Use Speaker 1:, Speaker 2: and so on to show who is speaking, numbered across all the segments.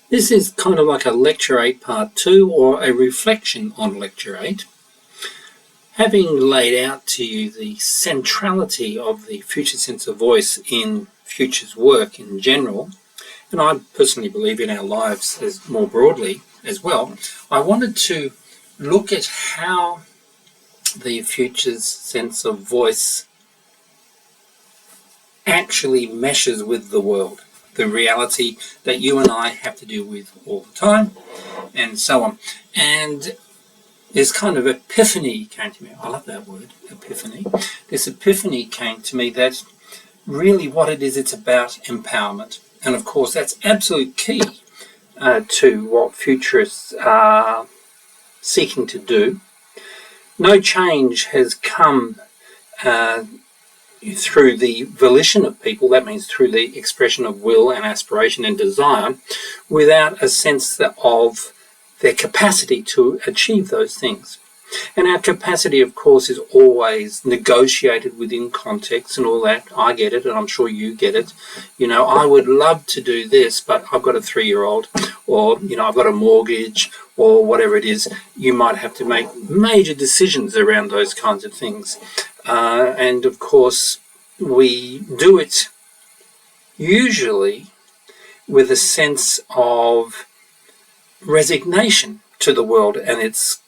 Speaker 1: This is kind of like a Lecture 8 Part 2 or a reflection on Lecture 8. Having laid out to you the centrality of the future sense of voice in Future's work in general, and I personally believe in our lives as more broadly as well, I wanted to look at how the Future's sense of voice actually meshes with the world, the reality that you and I have to deal with all the time, and so on. And this kind of epiphany came to me. I love that word, epiphany. This epiphany came to me that really what it is, it's about empowerment. And of course, that's absolute key to what futurists are seeking to do. No change has come through the volition of people, that means through the expression of will and aspiration and desire, without a sense of their capacity to achieve those things. And our capacity, of course, is always negotiated within context and all that. I get it, and I'm sure you get it. You know, I would love to do this, but I've got a 3-year-old, or, you know, I've got a mortgage, or whatever it is. You might have to make major decisions around those kinds of things. And of course, we do it usually with a sense of resignation to the world and it's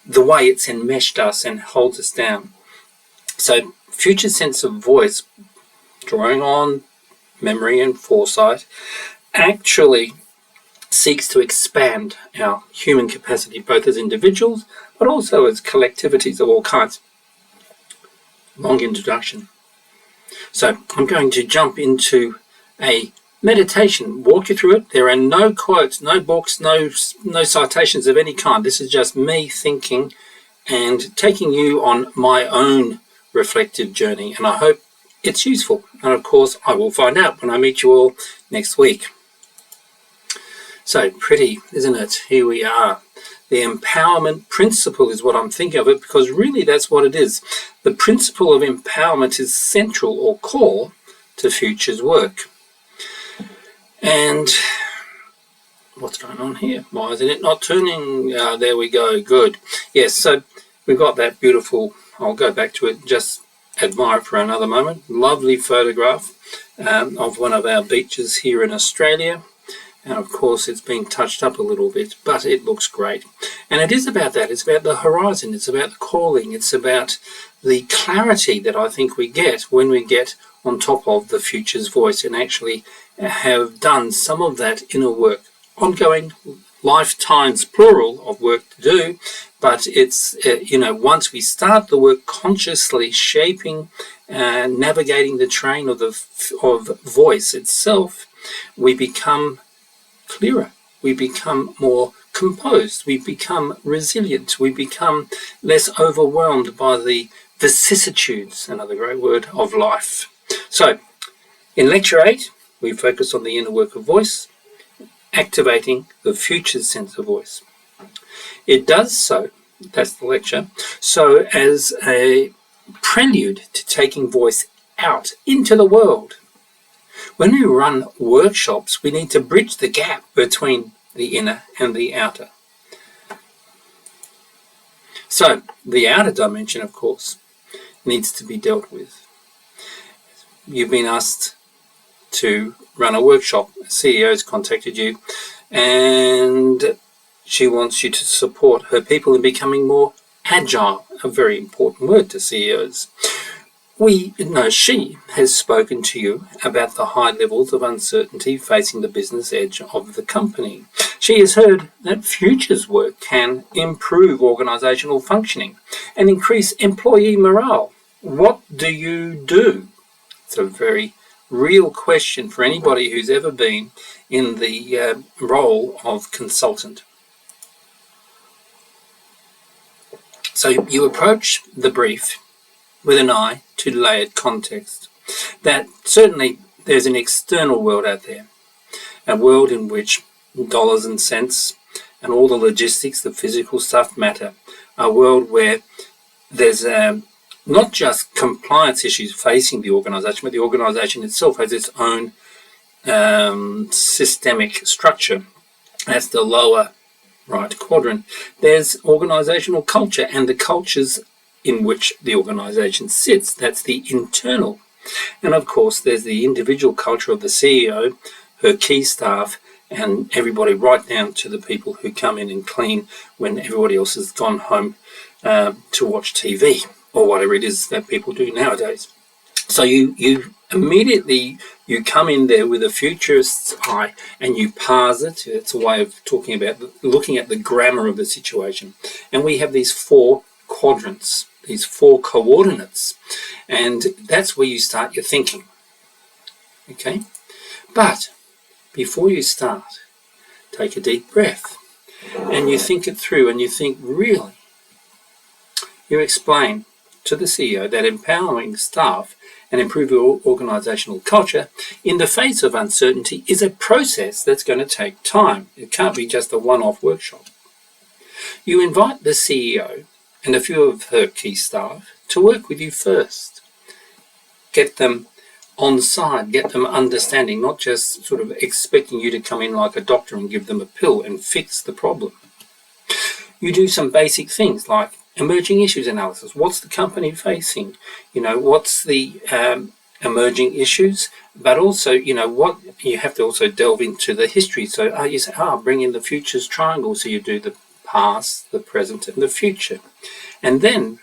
Speaker 1: the way it's enmeshed us and holds us down. So future sense of voice, drawing on memory and foresight, actually seeks to expand our human capacity both as individuals but also as collectivities of all kinds. Long introduction. So I'm going to jump into a meditation, walk you through it. There are no quotes, no books, no citations of any kind. This is just me thinking and taking you on my own reflective journey, and I hope it's useful. And of course, I will find out when I meet you all next week. So pretty, isn't it? Here we are. The empowerment principle is what I'm thinking of it, because really that's what it is. The principle of empowerment is central or core to Future's work. And what's going on here? Why isn't it not turning? There we go. Good. Yes, so we've got that beautiful, I'll go back to it, just admire it for another moment. Lovely photograph of one of our beaches here in Australia. And of course, it's been touched up a little bit, but it looks great. And it is about that. It's about the horizon. It's about the calling. It's about the clarity that I think we get when we get on top of the Future's voice and actually have done some of that inner work. Ongoing lifetimes, plural, of work to do, but it's, once we start the work consciously shaping and navigating the train of voice itself, we become clearer, we become more composed, we become resilient, we become less overwhelmed by the vicissitudes, another great word, of life. So, in Lecture 8, we focus on the inner work of voice, activating the Future's sense of voice. It does so, that's the lecture, so as a prelude to taking voice out into the world. When we run workshops, we need to bridge the gap between the inner and the outer. So, the outer dimension, of course, needs to be dealt with. You've been asked to run a workshop. A CEO has contacted you and she wants you to support her people in becoming more agile, a very important word to CEOs. She has spoken to you about the high levels of uncertainty facing the business edge of the company. She has heard that Future's work can improve organisational functioning and increase employee morale. What do you do? It's a very real question for anybody who's ever been in the role of consultant. So you approach the brief with an eye to layered context. That certainly there's an external world out there, a world in which dollars and cents and all the logistics, the physical stuff matter, a world where there's not just compliance issues facing the organisation, but the organisation itself has its own systemic structure. That's the lower right quadrant. There's organizational culture and the cultures in which the organization sits. That's the internal. And of course, there's the individual culture of the CEO, her key staff, and everybody right down to the people who come in and clean when everybody else has gone home to watch TV or whatever it is that people do nowadays. So you immediately, you come in there with a futurist's eye and you parse it. It's a way of talking about looking at the grammar of the situation. And we have these 4 quadrants, these 4 coordinates. And that's where you start your thinking. Okay? But before you start, take a deep breath and you think it through and you think, really? You explain to the CEO that empowering staff and improve your organizational culture in the face of uncertainty is a process that's going to take time. It can't be just a one-off workshop. You invite the CEO and a few of her key staff to work with you first. Get them on side, get them understanding, not just sort of expecting you to come in like a doctor and give them a pill and fix the problem. You do some basic things like emerging issues analysis. What's the company facing? What's the emerging issues? But also, what you have to also delve into the history. So you say, bring in the futures triangle. So you do the past, the present, and the future. And then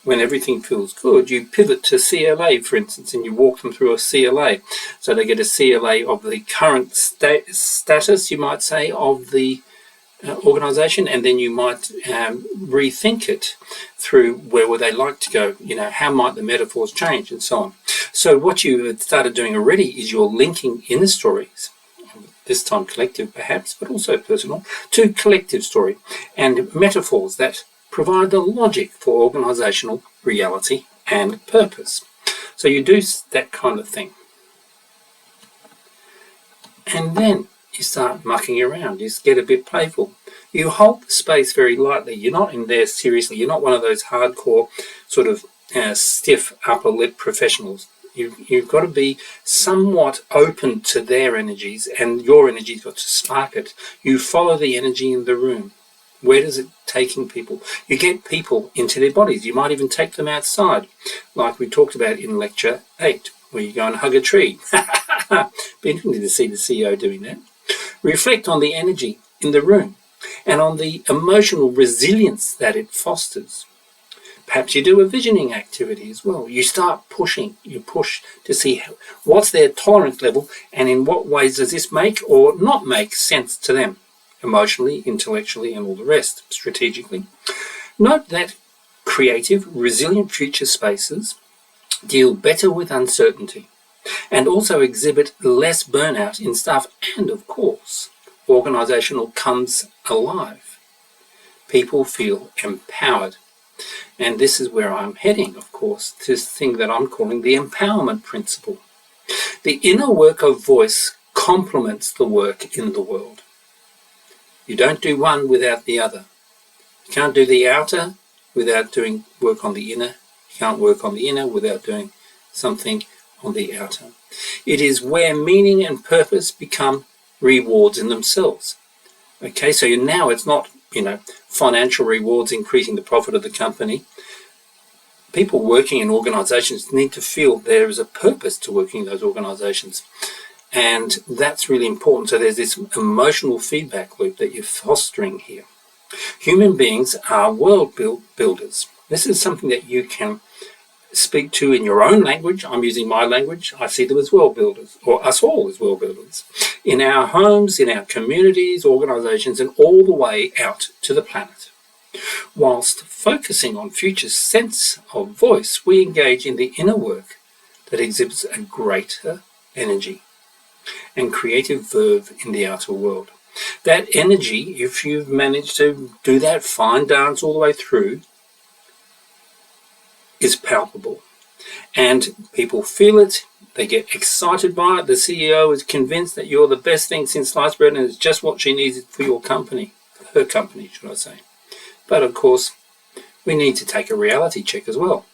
Speaker 1: when everything feels good, you pivot to CLA, for instance, and you walk them through a CLA. So they get a CLA of the current status, you might say, of the organization, and then you might rethink it through where would they like to go, how might the metaphors change, and so on. So what you have started doing already is you're linking inner stories, this time collective perhaps, but also personal, to collective story and metaphors that provide the logic for organizational reality and purpose. So you do that kind of thing. And then you start mucking around, you get a bit playful. You hold the space very lightly. You're not in there seriously. You're not one of those hardcore sort of stiff upper lip professionals. You've got to be somewhat open to their energies, and your energy's got to spark it. You follow the energy in the room. Where does it taking people? You get people into their bodies. You might even take them outside, like we talked about in lecture 8, where you go and hug a tree. Be interesting to see the CEO doing that. Reflect on the energy in the room and on the emotional resilience that it fosters. Perhaps you do a visioning activity as well. You start pushing. You push to see what's their tolerance level and in what ways does this make or not make sense to them, emotionally, intellectually, and all the rest, strategically. Note that creative, resilient future spaces deal better with uncertainty and also exhibit less burnout in staff, and of course, organizational comes alive. People feel empowered. And this is where I'm heading, of course, to this thing that I'm calling the empowerment principle. The inner work of voice complements the work in the world. You don't do one without the other. You can't do the outer without doing work on the inner. You can't work on the inner without doing something on the outer. It is where meaning and purpose become rewards in themselves. Okay, so now it's not, financial rewards increasing the profit of the company. People working in organizations need to feel there is a purpose to working in those organizations. And that's really important. So there's this emotional feedback loop that you're fostering here. Human beings are world builders. This is something that you can speak to in your own language. I'm using my language. I see them as world builders, or us all as world builders, in our homes, in our communities, organizations, and all the way out to the planet. Whilst focusing on future sense of voice, we engage in the inner work that exhibits a greater energy and creative verve in the outer world. That energy, if you've managed to do that fine dance all the way through, is palpable. And people feel it, they get excited by it. The CEO is convinced that you're the best thing since sliced bread and it's just what she needs for your company, her company, should I say. But of course, we need to take a reality check as well.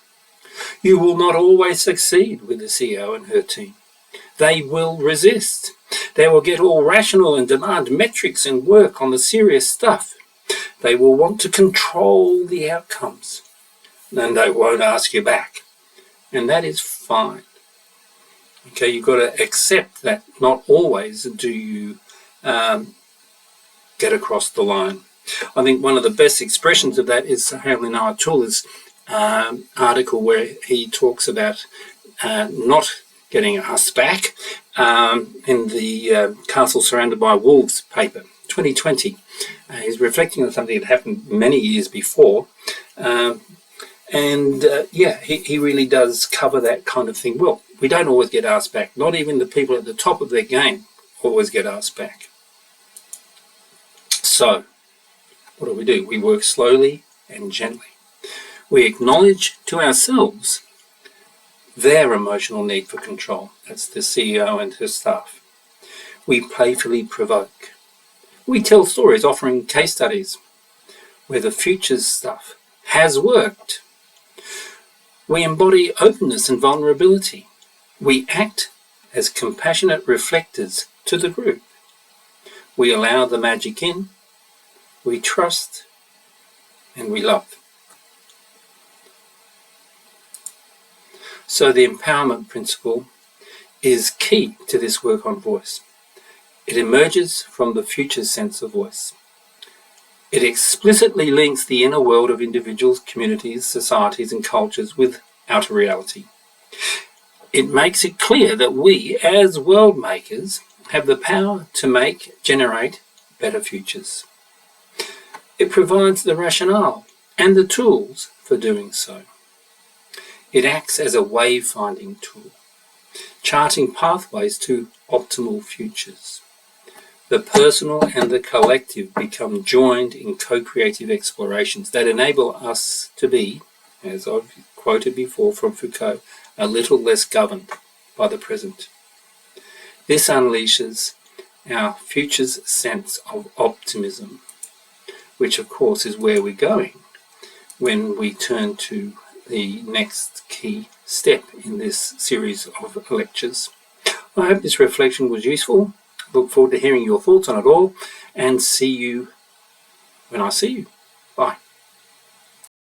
Speaker 1: You will not always succeed with the CEO and her team. They will resist. They will get all rational and demand metrics and work on the serious stuff. They will want to control the outcomes, and they won't ask you back. And that is fine. Okay, you've got to accept that not always do you get across the line. I think one of the best expressions of that is Hamlin Ayatollah's article where he talks about not getting us back in the Castle Surrounded by Wolves paper, 2020. He's reflecting on something that happened many years before. He really does cover that kind of thing. Well, we don't always get asked back. Not even the people at the top of their game always get asked back. So, what do? We work slowly and gently. We acknowledge to ourselves their emotional need for control. That's the CEO and her staff. We playfully provoke. We tell stories offering case studies where the futures stuff has worked. We embody openness and vulnerability. We act as compassionate reflectors to the group. We allow the magic in. We trust and we love. So the empowerment principle is key to this work on voice. It emerges from the future sense of voice. It explicitly links the inner world of individuals, communities, societies, and cultures with outer reality. It makes it clear that we, as world makers, have the power to generate better futures. It provides the rationale and the tools for doing so. It acts as a wayfinding tool, charting pathways to optimal futures. The personal and the collective become joined in co-creative explorations that enable us to be, as I've quoted before from Foucault, a little less governed by the present. This unleashes our future's sense of optimism, which of course is where we're going when we turn to the next key step in this series of lectures. I hope this reflection was useful. Look forward to hearing your thoughts on it all and see you when I see you. Bye.